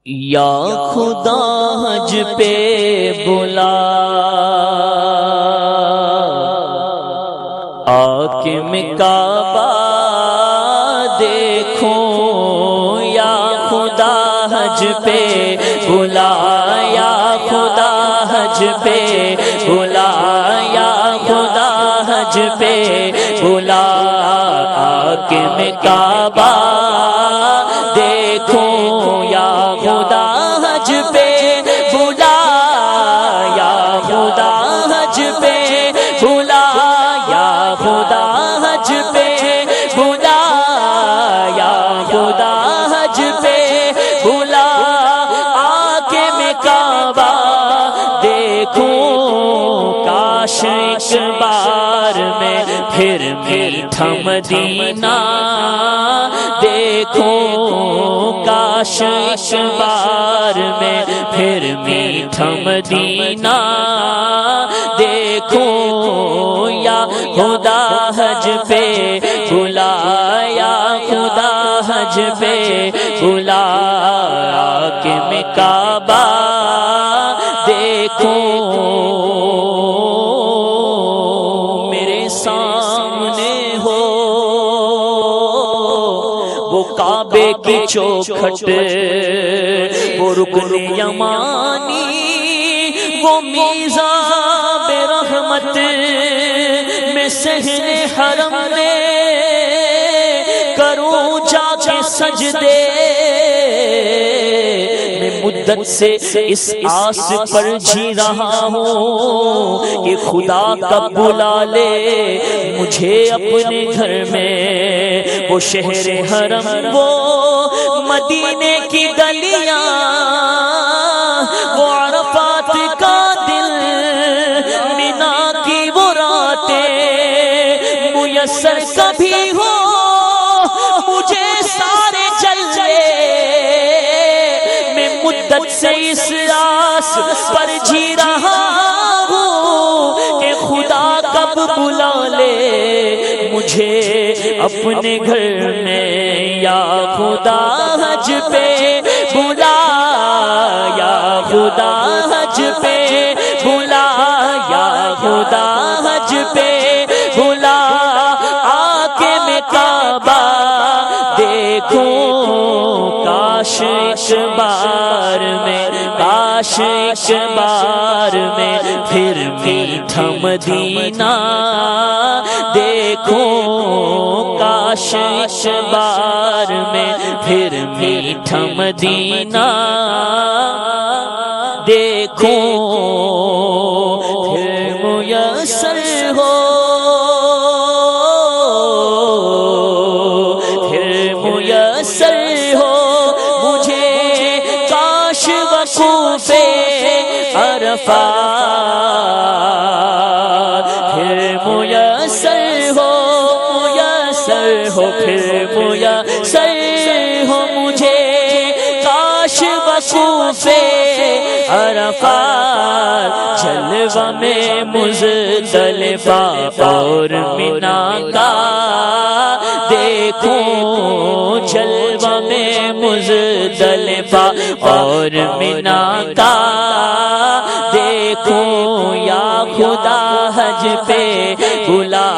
یا خدا حج پہ بلا حاکم کعبہ دیکھوں، یا خدا حج پہ بلا، یا خدا حج پہ بلا، یا خدا حج پہ بلا حاکم کعبہ دیکھوں، یا خدا حج پہ بلا، یا خدا حج پہ بلا، یا خدا حج پہ بلا، یا خدا حج پہ بلا حاکم کعبہ دیکھوں، کاش ایک بار میں پھر میٹھا مدینہ دیکھوں، کاش ایک بار میں پھر میٹھا مدینہ دیکھوں، یا خدا حج پہ بلا، یا خدا حج پہ بلا حاکم کعبہ دیکھوں۔ میرے سامنے ہو وہ کعبے کی چوکھٹ، وہ رکن یمانی، وہ میزاب رحمت میں صحن حرم میں کروں جا کے سجدے، میں مدت سے اس آس پر جی رہا ہوں کہ خدا کب بلا لے مجھے اپنے گھر میں، وہ شہر حرم، وہ مدینے کی گلیاں، وہ عرفات کا دل، مینا کی وہ راتیں، میسر کبھی ہو مجھے سارے جلوے، میں مدت سے اس آس پر جی رہا ہوں کہ خدا کب بلا لے مجھے اپنے گھر میں، یا خدا حج پہ بلا، یا خدا حج پہ بلا، یا خدا حج پہ بلا حاکم کعبہ دیکھوں، کاش ایک بار میں، کاش ایک بار میں پھر میٹھا مدینہ دیکھوں، کاش ایک بار میں پھر میٹھا مدینہ دیکھوں، پھر میسر ہو، پھر میسر ہو مجھے کاش وقوف عرفات، پھر میسر ہو، میسر ہو، پھر میسر ہو مجھے کاش وقوف عرفات، جلوہ میں مزدلفہ اور مینا کا دیکھوں، جلوہ میں مزدلفہ اور مینا کا دیکھوں، یا خدا حج پہ بلا،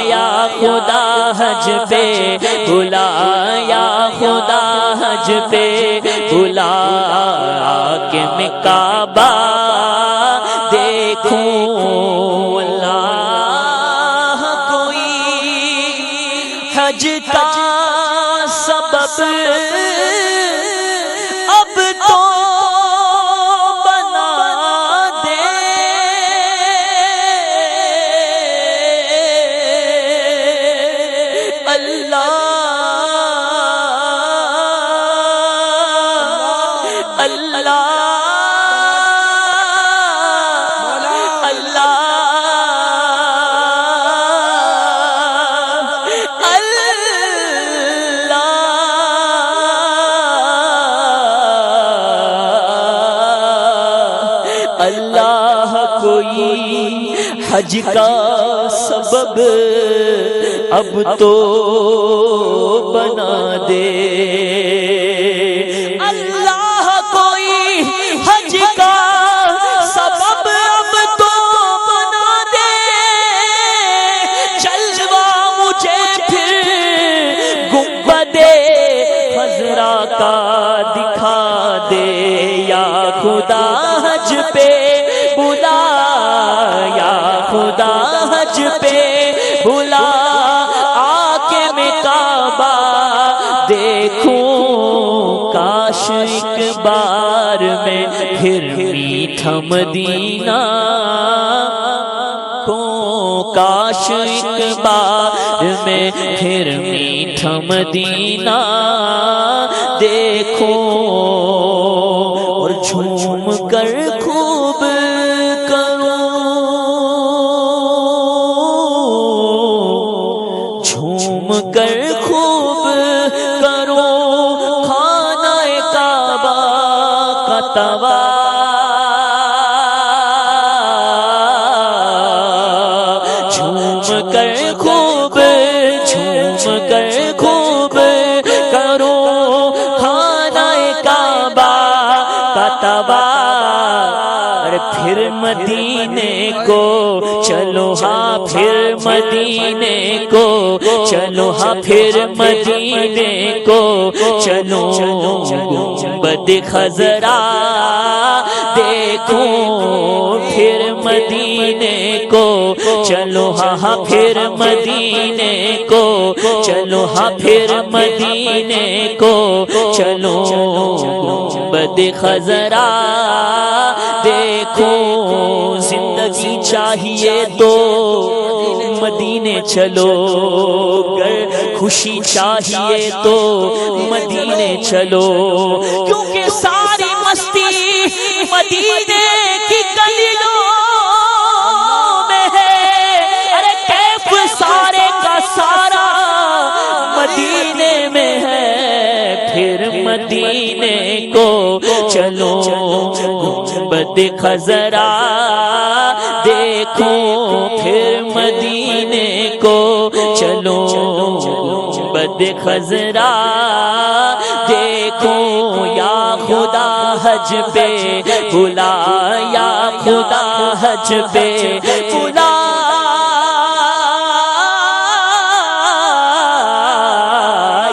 یا خدا حج پہ بلا، یا خدا حج پہ بلا حاکم کعبہ دیکھوں۔ اللہ کوئی حج کا سبب اب تو بنا دے، اللہ اللہ اللہ کوئی حج کا سبب اب تو بنا دے، اللہ کو خدا حج پہ بلا، یا خدا حج پہ بلا، آکے میں کعبہ دیکھوں، کاش ایک بار میں پھر میٹھا مدینہ کو، کاش ایک بار میں پھر میٹھا مدینہ دیکھوں، اور جھوم کر خوب کروں، جھوم کر خوب کروں خانہ کعبہ کا طواف، جھوم کر خوب، جھوم کر خوب کروں خانہ کعبہ کا طواف، پھر مدینے کو چلو، ہاں پھر مدینے کو چلو، ہاں پھر مدینے کو چلو، گنبد خضرا دیکھوں، پھر مدینے کو چلو، ہاں پھر مدینے کو چلو، ہاں پھر مدینے کو چلو، گنبد خضرا دیکھو، زندگی چاہیے تو مدینے چلو، گر خوشی چاہیے تو مدینے چلو، کیونکہ ساری مستی مدینے کی گلیوں میں ہے، ارے کیف سارے کا سارا مدینے میں ہے، پھر مدینے کو چلو، گنبد خضرا دیکھو، پھر مدینے کو چلو، گنبد خضرا دیکھو، یا خدا حج پہ بلا، یا خدا حج پہ بلا،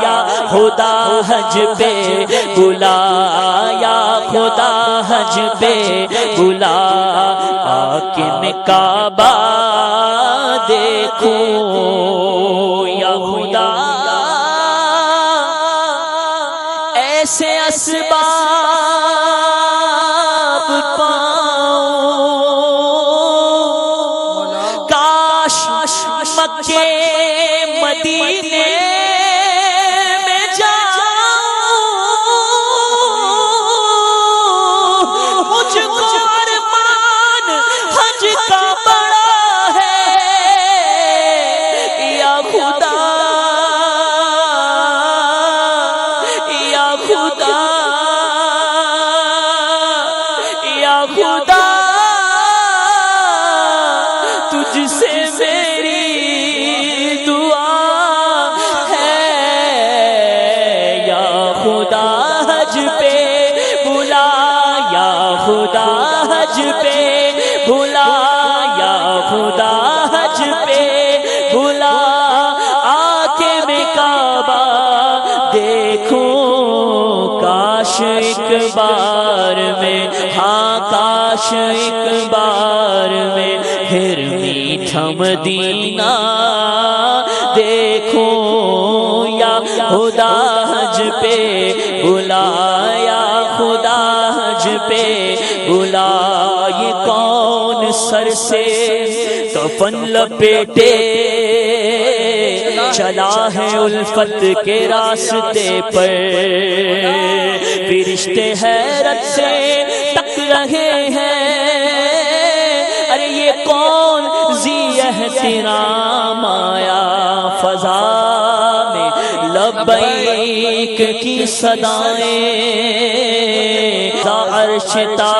یا خدا حج پہ بلا، یا خدا حج پہ بلا، آکے میں کعبہ دیکھوں، یا خدا ایسے اسباب پاؤں، کاش مکے مدینے تجھ سے میری دعا ہے، یا خدا حج پہ بلا، یا خدا حج پہ بلا، یا خدا حج پہ بلا، آکے میں کعبہ دیکھوں، کاش ایک بار میں، ہاں کاش ایک بار میں پھر میٹھا مدینہ دیکھوں، یا خدا حج پہ بلا، یا خدا حج پہ بلا، یہ کون سر سے کفن لپیٹے چلا ہے الفت کے راستے پر، فرشتے حیرت سے تک رہے ہیں، ارے یہ کون ذی احترام آیا فضا میں، لبیک کی صدائیں عرش تا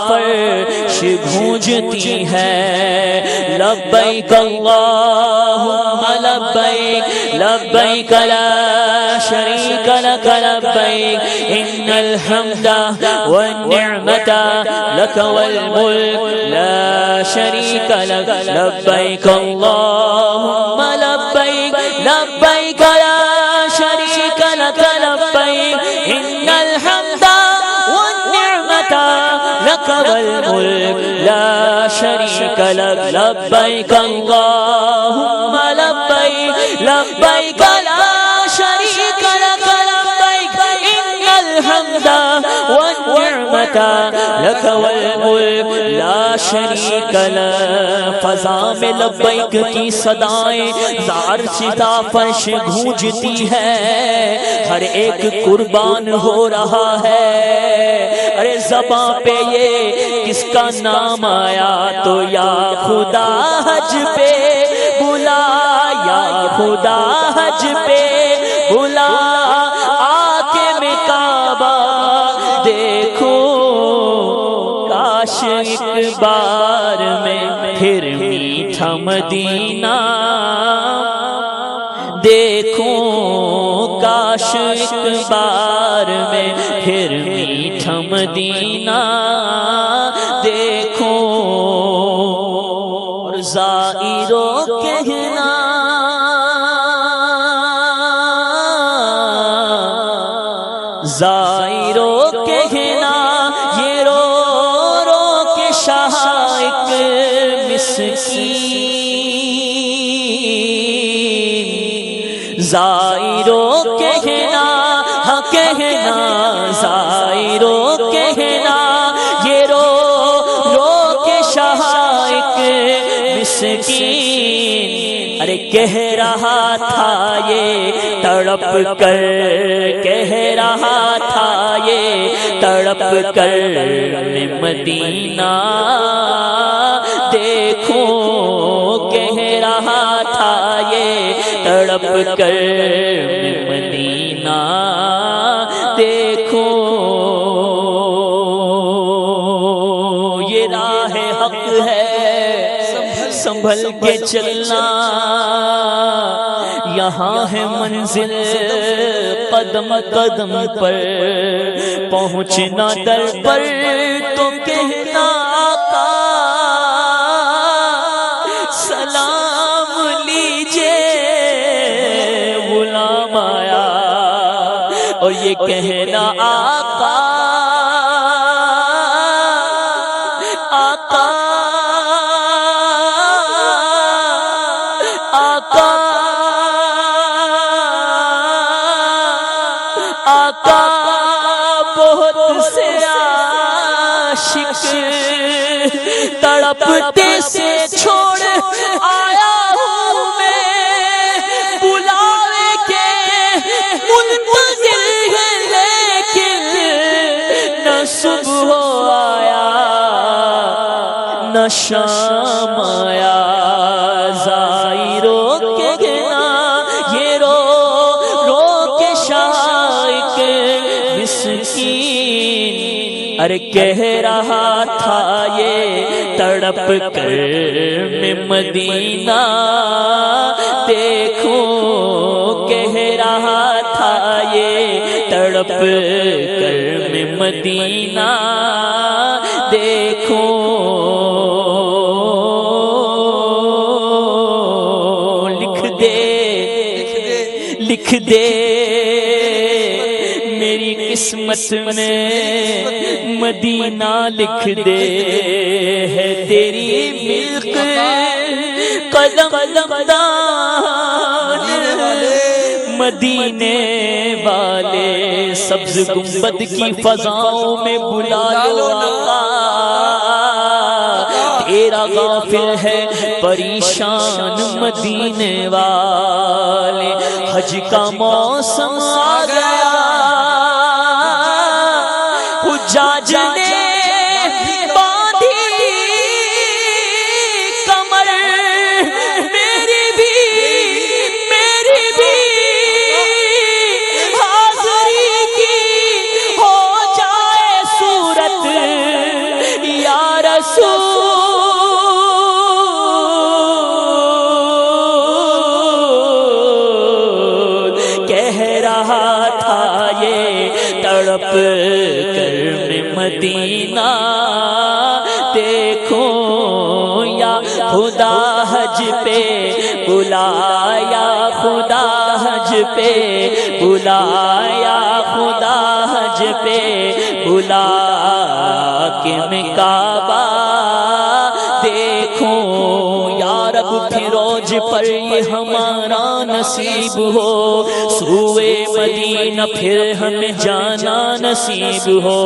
فرش گونجتی ہے، لبیک اللہم لبیک، لبیک لا شریک لک لبیک، ان الحمد والنعمت لک والملک لا شریک لک، لبیک اللہم لبیک، لبیک لا شریک لک لبیک، ان الحمد والنعمت والملك لا شريك لك لبيك اللهم لبيك لبيك لا شريك لك لبيك إن الحمد والنعمة لك والملك لا شریک لک. فضا میں لبیک کی صدائیں زار شتا فرش گونجتی ہے، ہر ایک قربان ہو رہا ہے. ارے زباں پہ یہ کس کا نام آیا تو یا خدا حج پہ بلا، یا خدا حج پہ بلا، آکے میں کعبہ دیکھو، کاش ایک بار میں پھر میٹھا مدینہ دیکھوں، کاش ایک بار میں پھر میٹھا مدینہ دیکھوں. اور زائروں کہنا زائروں کہنا یہ رو رو کے شاہق مسکین، زائروں کہنا ہاں کہنا زائروں کہنا یہ رو رو کے شاہق مسکین. ارے کہہ رہا تھا یہ تڑپ کر، کہہ رہا تھا یہ تڑپ کر میں مدینہ دیکھوں، کہہ رہا تھا یہ تڑپ کر میں مدینہ دیکھوں. یہ راہ حق ہے سنبھل کے چلنا، یہاں ہے منزل قدم قدم پر، پہنچنا در پر تو کہنا آقا سلام لیجے، غلام آیا اور یہ کہنا آقا آقا آقا آقا بہت سے عاشق تڑپتے سے چھوڑ آیا ہوں میں، بلاوے کے منتظر ہے لیکن نہ صبح آیا نہ شام آیا. زائروں کہنا یہ رو رو کے شاہق مسکین. ارے کہہ رہا تھا یہ تڑپ کر میں مدینہ دیکھوں، کہہ رہا تھا یہ تڑپ کر میں مدینہ دیکھوں. لکھ دے میری قسمت میں مدینہ لکھ دے، ہے تیری ملک قدم دان مدینے والے. سبز گنبد کی فضاؤں میں بلا لو آقا، تیرا غافل ہے پریشان مدینے والے. حج کا موسم آ گیا، حجاج نے باندھی کمر، میری بھی حاضری کی ہو جائے صورت یا رسول. تڑپ کر میں مدینہ دیکھوں، یا خدا حج پہ بلا، یا خدا حج پہ بلا، یا خدا حج حج پہ بلا کے میں کعبہ دیکھوں یا رب پھروج پر یہ ہمارا نصیب ہو سوئے مدینہ پھر ہمیں جانا نصیب ہو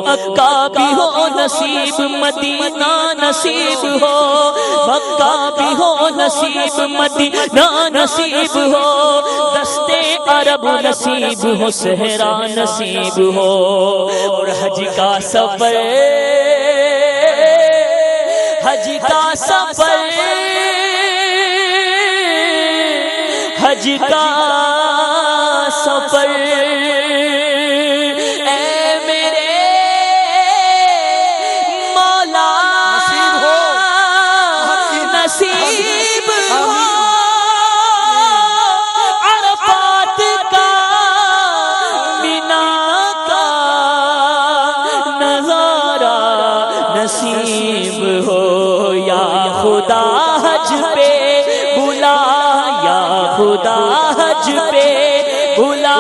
مکہ بھی ہو نصیب مدینہ نصیب ہو مکہ بھی ہو نصیب مدینہ نصیب ہو دستے عرب نصیب ہو صحرا نصیب ہو اور حج کا سفر حج کا سفر حج کا سفر اے میرے مولا نصیب ہو عرفات کا مینا کا نظارہ نصیب ہو یا خدا حج پہ بلا یا خدا حج پہ بلا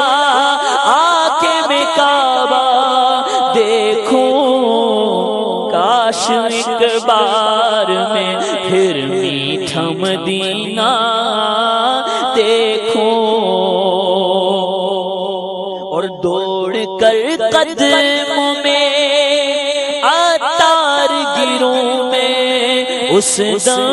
آکے میں کعبہ دیکھوں کاش ایک بار میں پھر میٹھا مدینہ دیکھوں اور دوڑ کر قدموں میں عطار گروں میں اس دم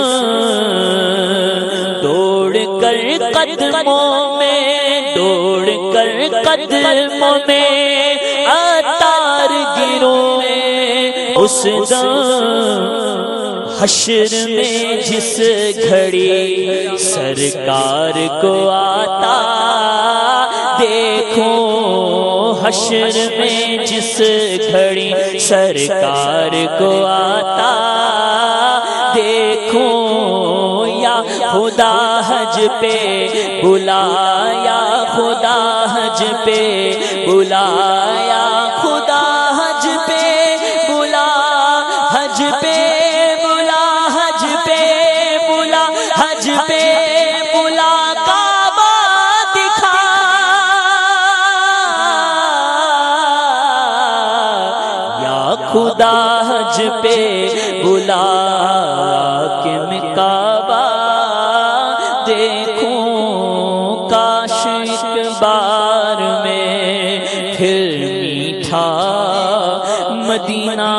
دوڑ کر قدموں میں دوڑ کر قدموں میں عطار گروں میں اس دم حشر میں جس گھڑی سرکار کو آتا دیکھوں حشر میں جس گھڑی سرکار کو آتا دیکھوں یا خدا حج پہ بلا یا خدا حج پہ بلا یا خدا حج پہ بلا حج پہ بلا حج پہ بلا حج پہ بلا کعبہ دکھا یا خدا حج پہ بلا کہ میں کعبہ دیکھوں کاش ایک بار میں پھر میٹھا مدینہ